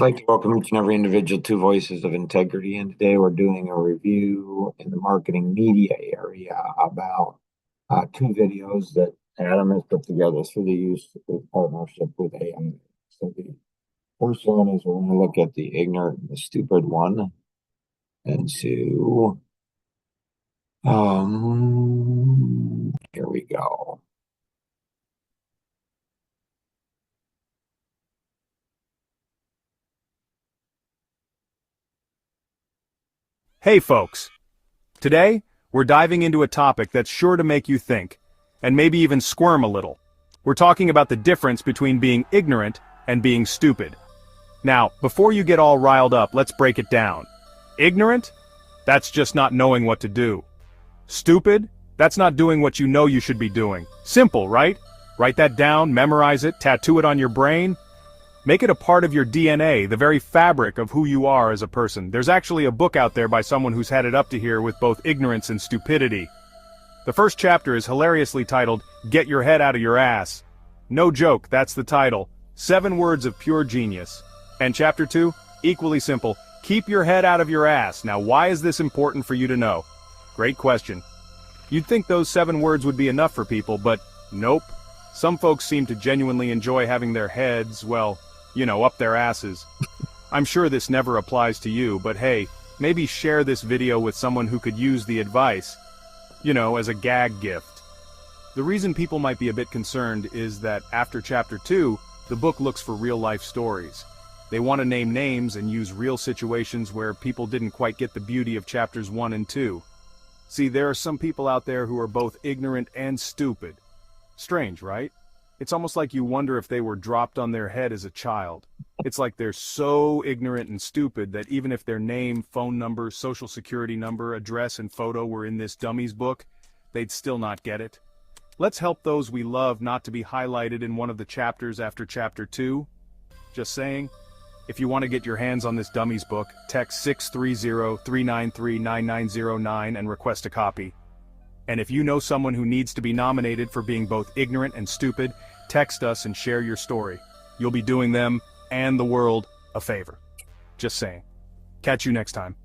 like to welcome each and every individual to Voices of Integrity. And today we're doing a review in the marketing media area about two videos that Adam has put together through the use of partnership with AI. So the first one is we're going to look at the ignorant and the stupid one. And so, here we go. Hey folks! Today, we're diving into a topic that's sure to make you think, and maybe even squirm a little. We're talking about the difference between being ignorant and being stupid. Now, before you get all riled up, let's break it down. Ignorant? That's just not knowing what to do. Stupid? That's not doing what you know you should be doing. Simple, right? Write that down, memorize it, tattoo it on your brain. Make it a part of your DNA, the very fabric of who you are as a person. There's actually a book out there by someone who's had it up to here with both ignorance and stupidity. The first chapter is hilariously titled, Get Your Head Out of Your Ass. No joke, that's the title. 7 words of pure genius. And chapter 2, equally simple, Keep Your Head Out of Your Ass. Now why is this important for you to know? Great question. You'd think those 7 words would be enough for people, but nope. Some folks seem to genuinely enjoy having their heads, well, up their asses. I'm sure this never applies to you, but hey, maybe share this video with someone who could use the advice, as a gag gift. The reason people might be a bit concerned is that after chapter 2, the book looks for real-life stories. They want to name names and use real situations where people didn't quite get the beauty of chapters 1 and 2. See, there are some people out there who are both ignorant and stupid. Strange, right? It's almost like you wonder if they were dropped on their head as a child. It's like they're so ignorant and stupid that even if their name, phone number, social security number, address, and photo were in this dummy's book, they'd still not get it. Let's help those we love not to be highlighted in one of the chapters after chapter 2. Just saying. If you want to get your hands on this dummy's book, text 630-393-9909 and request a copy. And if you know someone who needs to be nominated for being both ignorant and stupid, text us and share your story. You'll be doing them and the world a favor. Just saying. Catch you next time.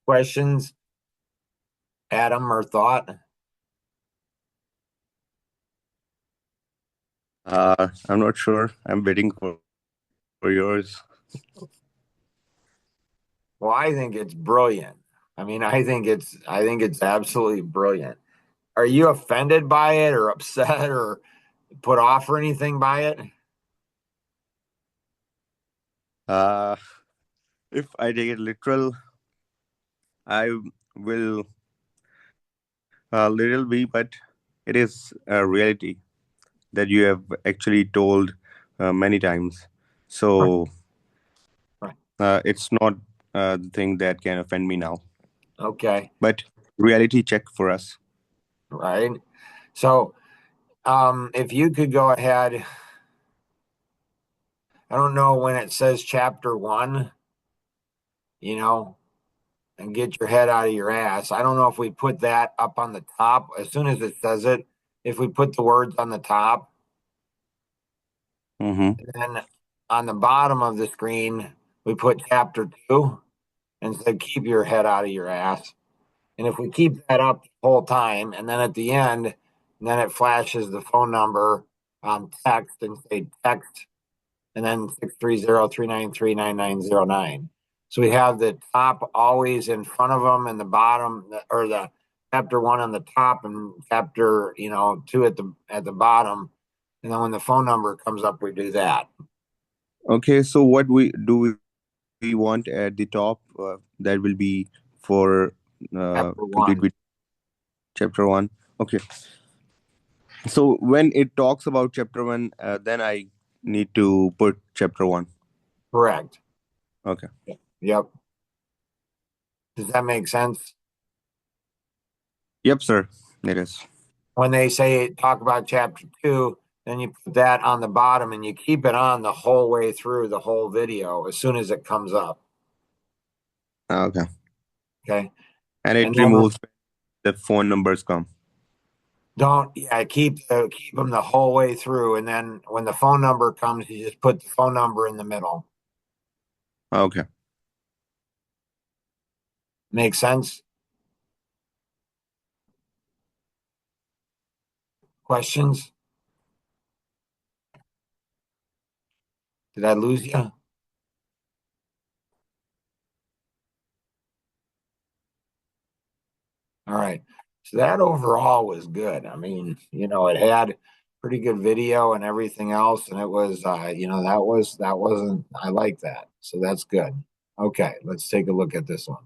Questions, Adam, or thought? I'm not sure. I'm waiting for yours. Well, I think it's brilliant. I think it's absolutely brilliant. Are you offended by it or upset or put off or anything by it? If I take it literal, I will little be, but it is a reality that you have actually told many times. So Right. It's not the thing that can offend me now. Okay. But reality check for us. Right. So if you could go ahead, I don't know when it says chapter 1, and get your head out of your ass. I don't know if we put that up on the top as soon as it says it, if we put the words on the top. Mm-hmm. And then on the bottom of the screen, we put chapter 2 and said, keep your head out of your ass. And if we keep that up the whole time, and then at the end, and then it flashes the phone number on text and say text, and then 630-393-9909. So we have the top always in front of them and the bottom, or the chapter 1 on the top and chapter 2 at the bottom. And then when the phone number comes up, we do that. Okay, so what we want at the top that will be for complete with chapter 1. Okay. So when it talks about chapter 1, then I need to put chapter 1. Correct. Okay. Yep. Does that make sense? Yep, sir. It is. When they say talk about chapter 2, then you put that on the bottom and you keep it on the whole way through the whole video as soon as it comes up. Okay. Okay. And it removes the phone numbers come. Don't, yeah, keep them the whole way through. And then when the phone number comes, you just put the phone number in the middle. Okay. Make sense? Questions? Did I lose you? All right. So that overall was good. I mean, it had pretty good video and everything else. And it was, that wasn't, I like that. So that's good. Okay. Let's take a look at this one.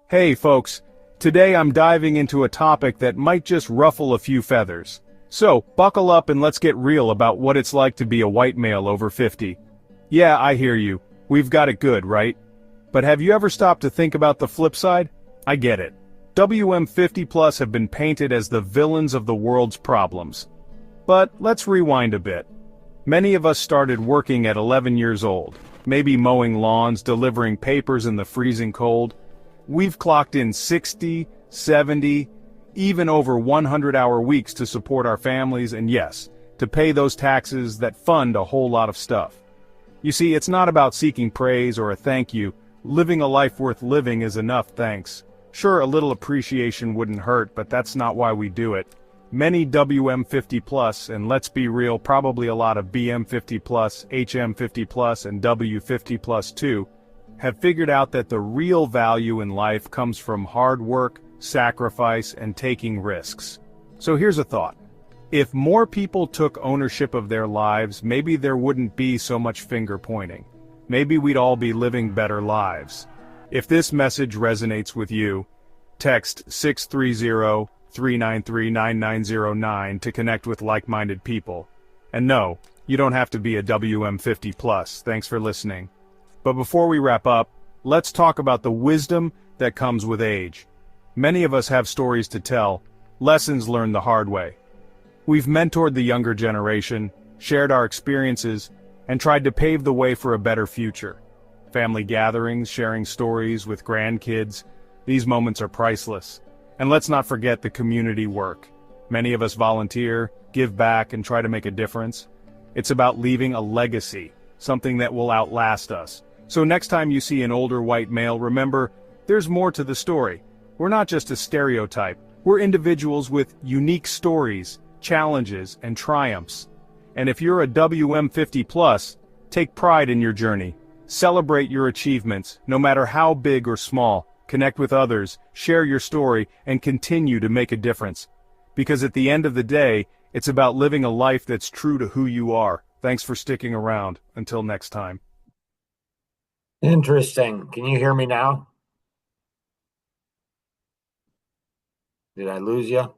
Hey folks, today I'm diving into a topic that might just ruffle a few feathers. So, buckle up and let's get real about what it's like to be a white male over 50. Yeah, I hear you. We've got it good, right? But have you ever stopped to think about the flip side? I get it. WM50 plus have been painted as the villains of the world's problems. But let's rewind a bit. Many of us started working at 11 years old, maybe mowing lawns, delivering papers in the freezing cold. We've clocked in 60, 70, even over 100-hour weeks to support our families and yes, to pay those taxes that fund a whole lot of stuff. You see, it's not about seeking praise or a thank you. Living a life worth living is enough, thanks. Sure, a little appreciation wouldn't hurt, but that's not why we do it. Many WM50 plus, and let's be real, probably a lot of BM50 plus, HM50 plus, and W50 plus too, have figured out that the real value in life comes from hard work, sacrifice, and taking risks. So here's a thought. If more people took ownership of their lives, maybe there wouldn't be so much finger pointing. Maybe we'd all be living better lives. If this message resonates with you, text 630-393-9909 to connect with like-minded people. And no, you don't have to be a WM50 plus. Thanks for listening. But before we wrap up, let's talk about the wisdom that comes with age. Many of us have stories to tell, lessons learned the hard way. We've mentored the younger generation, shared our experiences, and tried to pave the way for a better future. Family gatherings, sharing stories with grandkids, these moments are priceless. And let's not forget the community work. Many of us volunteer, give back, and try to make a difference. It's about leaving a legacy, something that will outlast us. So next time you see an older white male, remember, there's more to the story. We're not just a stereotype. We're individuals with unique stories, challenges, and triumphs. And if you're a WM50 plus, take pride in your journey. Celebrate your achievements, no matter how big or small. Connect with others, share your story, and continue to make a difference. Because at the end of the day, it's about living a life that's true to who you are. Thanks for sticking around. Until next time. Interesting. Can you hear me now? Did I lose you?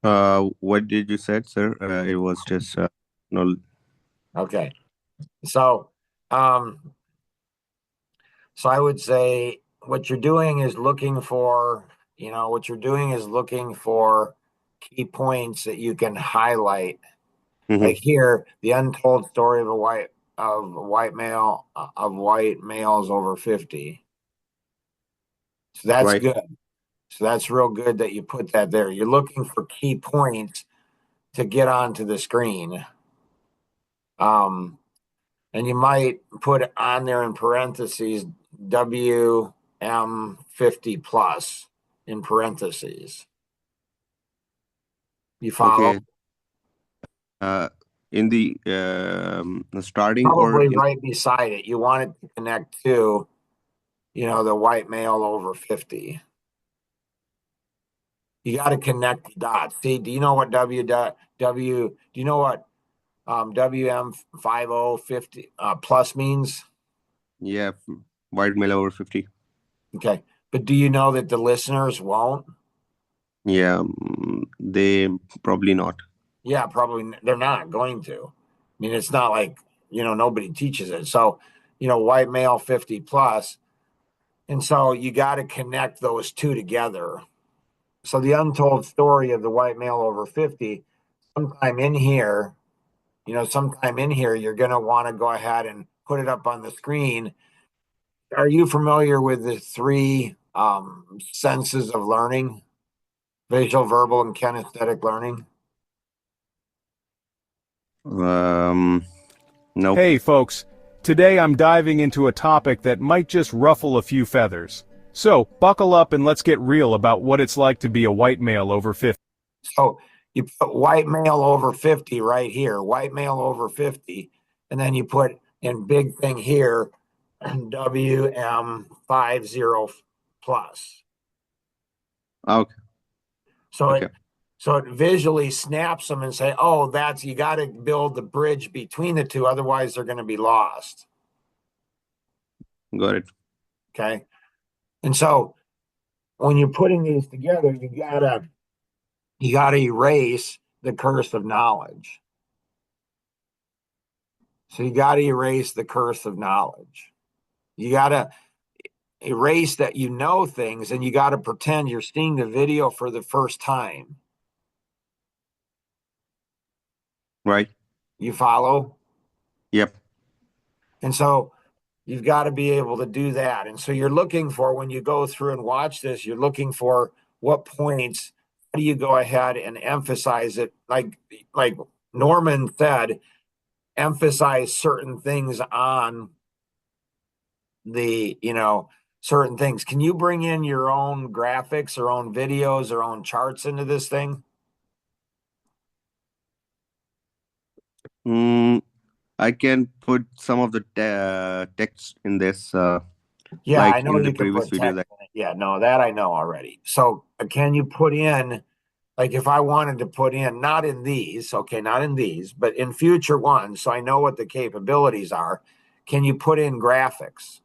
What did you said, sir? It was just no. Okay. So, so I would say what you're doing is looking for, key points that you can highlight. Mhm. Like here, the untold story of white males over 50. So that's Right. good. So that's real good that you put that there. You're looking for key points to get onto the screen. And you might put on there in parentheses WM50 plus in parentheses. You follow? Okay. In the starting or Probably in, right beside it. You want it to connect to, the white male over 50. You got to connect the dots. See, do you know what WM50 plus means? yeah, white male over 50. Okay. But do you know that the listeners won't? Yeah, they probably not. Yeah, probably they're not going to. I mean, it's not like, nobody teaches it. So, white male 50 plus. And so you got to connect those two together. So the untold story of the white male over 50, sometime in here, sometime in here, you're going to want to go ahead and put it up on the screen. Are you familiar with the three senses of learning? Visual, verbal, and kinesthetic learning? Nope. Hey folks, today I'm diving into a topic that might just ruffle a few feathers. So, buckle up and let's get real about what it's like to be a white male over 50. So you put white male over 50 right here, white male over 50, and then you put in big thing here, WM50 plus. Okay. So Okay. it visually snaps them and say, oh, you got to build the bridge between the two, otherwise they're going to be lost. Got it. Okay. And so when you're putting these together, you gotta erase the curse of knowledge. So you gotta erase the curse of knowledge. You gotta erase that you know things, and you gotta pretend you're seeing the video for the first time. Right. You follow? Yep. And so you've got to be able to do that. And so you're looking for, when you go through and watch this, you're looking for what points, how do you go ahead and emphasize it? Like Norman said, emphasize certain things on the, certain things. Can you bring in your own graphics or own videos or own charts into this thing? I can put some of the text in this, Yeah, like I know in the you can previous put video. text in it. Yeah, no, that I know already. So can you put in, like if I wanted to put in, not in these, okay, not in these, but in future ones, so I know what the capabilities are, can you put in graphics?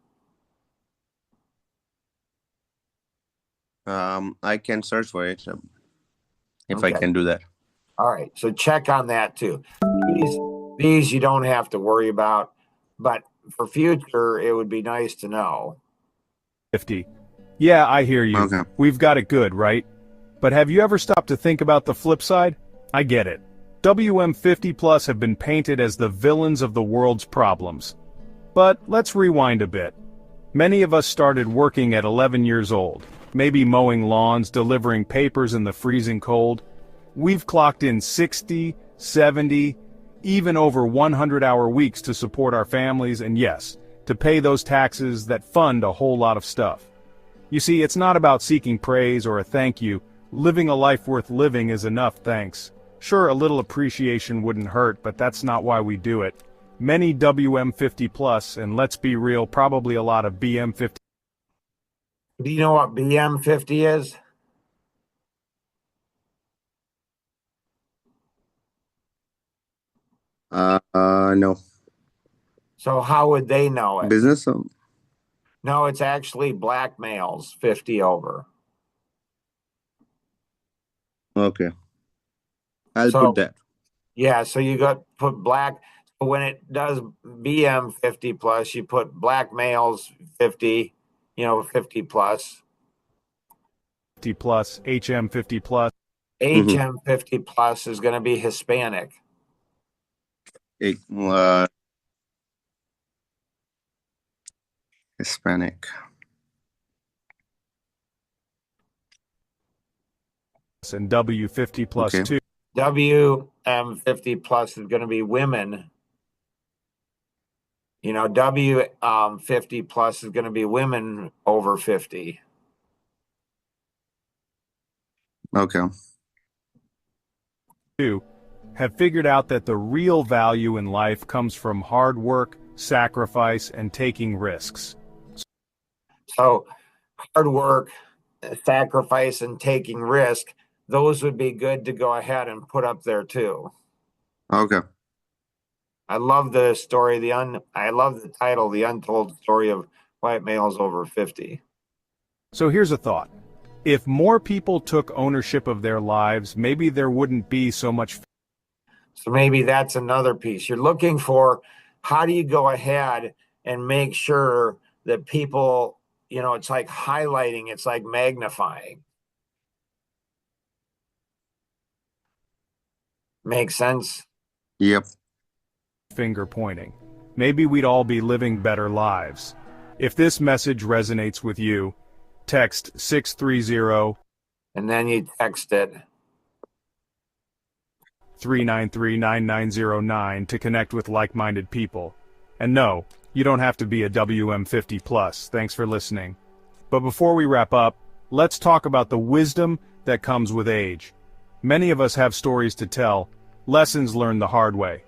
I can search for it if I Okay. can do that. All right. So check on that too. These you don't have to worry about, but for future, it would be nice to know. 50. Yeah, I hear you. Okay. We've got it good, right? But have you ever stopped to think about the flip side? I get it. WM50 Plus have been painted as the villains of the world's problems. But let's rewind a bit. Many of us started working at 11 years old, maybe mowing lawns, delivering papers in the freezing cold. We've clocked in 60, 70, even over 100-hour weeks to support our families and yes, to pay those taxes that fund a whole lot of stuff. You see, it's not about seeking praise or a thank you. Living a life worth living is enough, thanks. Sure, a little appreciation wouldn't hurt, but that's not why we do it. Many WM50 plus, and let's be real, probably a lot of BM50. Do you know what BM50 is? No. So how would they know it? Business? No, it's actually black males 50 over. Okay. I'll So put that. yeah, so you got put black. When it does BM50 plus, you put black males 50, 50 plus. 50 plus, HM50 plus. HM50 plus is going to be Hispanic. Hispanic. And W50 plus Okay. 2. WM50 plus is going to be women. W50 plus is going to be women over 50. Okay. 2 have figured out that the real value in life comes from hard work, sacrifice, and taking risks. So hard work, sacrifice, and taking risk, those would be good to go ahead and put up there too. Okay. I love the story, I love the title, The Untold Story of White Males Over 50. So here's a thought. If more people took ownership of their lives, maybe there wouldn't be so much. So maybe that's another piece. You're looking for, how do you go ahead and make sure that people, it's like highlighting, it's like magnifying. Makes sense? Yep. finger pointing. Maybe we'd all be living better lives. If this message resonates with you, text 630 and then you text it. 393-9909 to connect with like-minded people. And no, you don't have to be a WM50 plus. Thanks for listening. But before we wrap up, let's talk about the wisdom that comes with age. Many of us have stories to tell, lessons learned the hard way.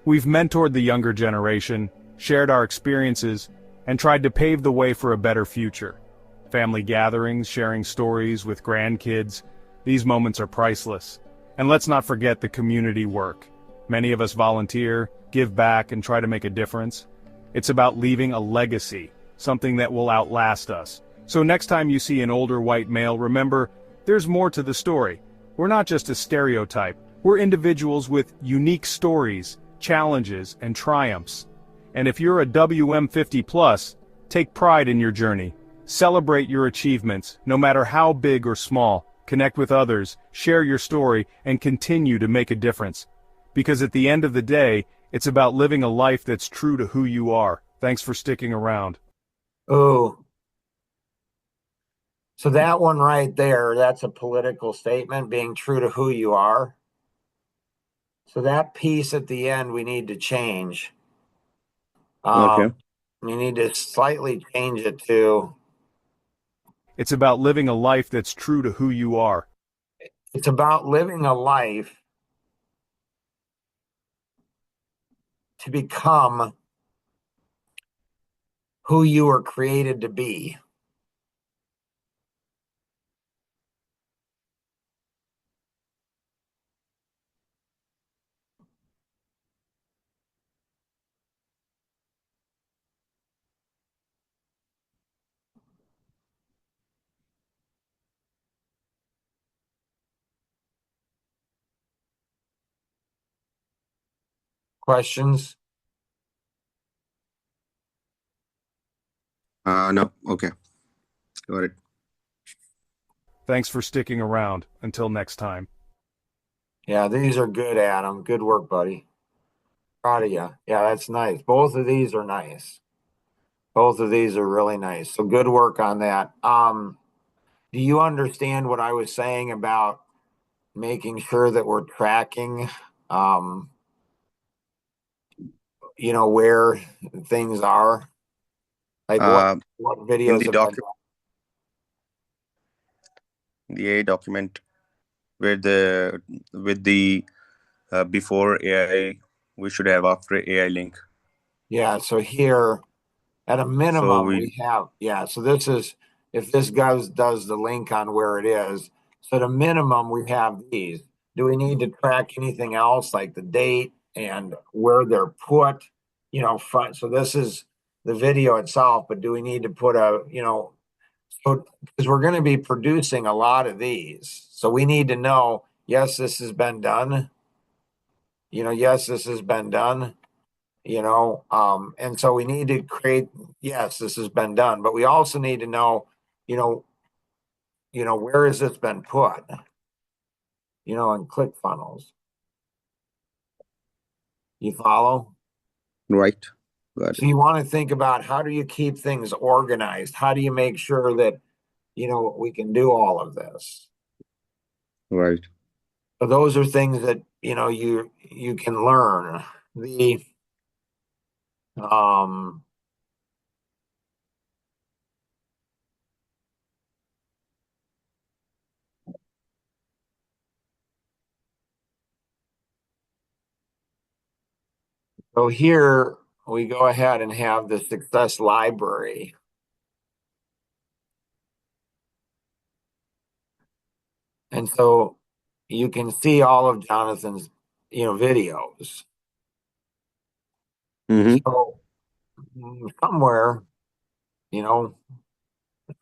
We've mentored the younger generation, shared our experiences, and tried to pave the way for a better future. Family gatherings, sharing stories with grandkids, these moments are priceless. And let's not forget the community work. Many of us volunteer, give back, and try to make a difference. It's about leaving a legacy, something that will outlast us. So next time you see an older white male, remember, there's more to the story. We're not just a stereotype. We're individuals with unique stories, challenges, and triumphs. And if you're a WM50 plus, take pride in your journey. Celebrate your achievements, no matter how big or small. Connect with others, share your story, and continue to make a difference. Because at the end of the day, it's about living a life that's true to who you are. Thanks for sticking around. Oh, so that one right there, that's a political statement, being true to who you are. So that piece at the end, we need to change. Okay. You need to slightly change it to, It's about living a life that's true to who you are. it's about living a life to become who you were created to be. Questions? No. Okay. Got it. Thanks for sticking around. Until next time. Yeah, these are good, Adam. Good work, buddy. Proud of you. Yeah, that's nice. Both of these are nice. Both of these are really nice. So good work on that. Do you understand what I was saying about making sure that we're tracking, um, where things are? Like Uh, what in videos the have been document, the A document, where the with the before AI, we should have after AI link. Yeah, so here at a So minimum we we have, yeah, so this is if this does the link on where it is. So at a minimum we have these. Do we need to track anything else like the date and where they're put, front? So this is the video itself, but do we need to put so because we're going to be producing a lot of these. So we need to know, yes, this has been done. Yes, this has been done, and so we need to create, yes, this has been done, but we also need to know, you know, where has this been put, in ClickFunnels. You follow? right. Got So it. you want to think about how do you keep things organized? How do you make sure that, we can do all of this? Right. So those are things that, you can learn. The um so here we go ahead and have the success library. And so you can see all of Jonathan's, videos. Mm-hmm. So somewhere, you know,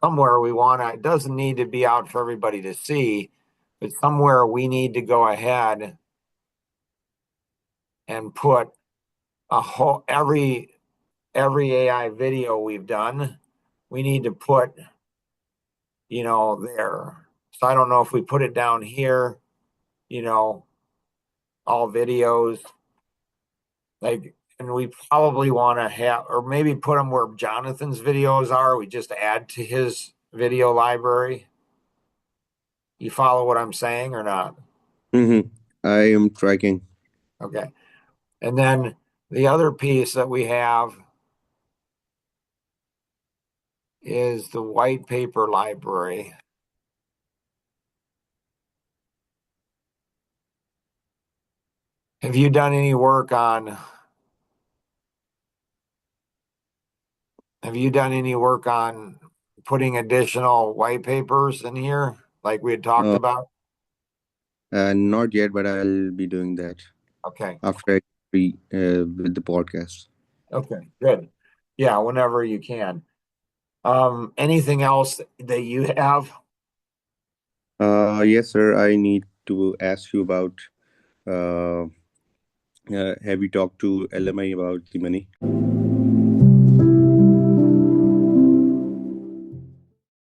somewhere we want to, it doesn't need to be out for everybody to see, but somewhere we need to go ahead and put a whole, every AI video we've done, we need to put, there. So I don't know if we put it down here, all videos, like And we probably want to have, or maybe put them where Jonathan's videos are. We just add to his video library. You follow what I'm saying or not? Mm-hmm. I am tracking. Okay. And then the other piece that we have is the white paper library. Have you done any work on putting additional white papers in here like we had talked Uh, about? Not yet, but I'll be doing that Okay. after I free with the podcast. Okay, good. Yeah, whenever you can. Anything else that you have? Yes, sir. I need to ask you about have you talked to LMI about the money?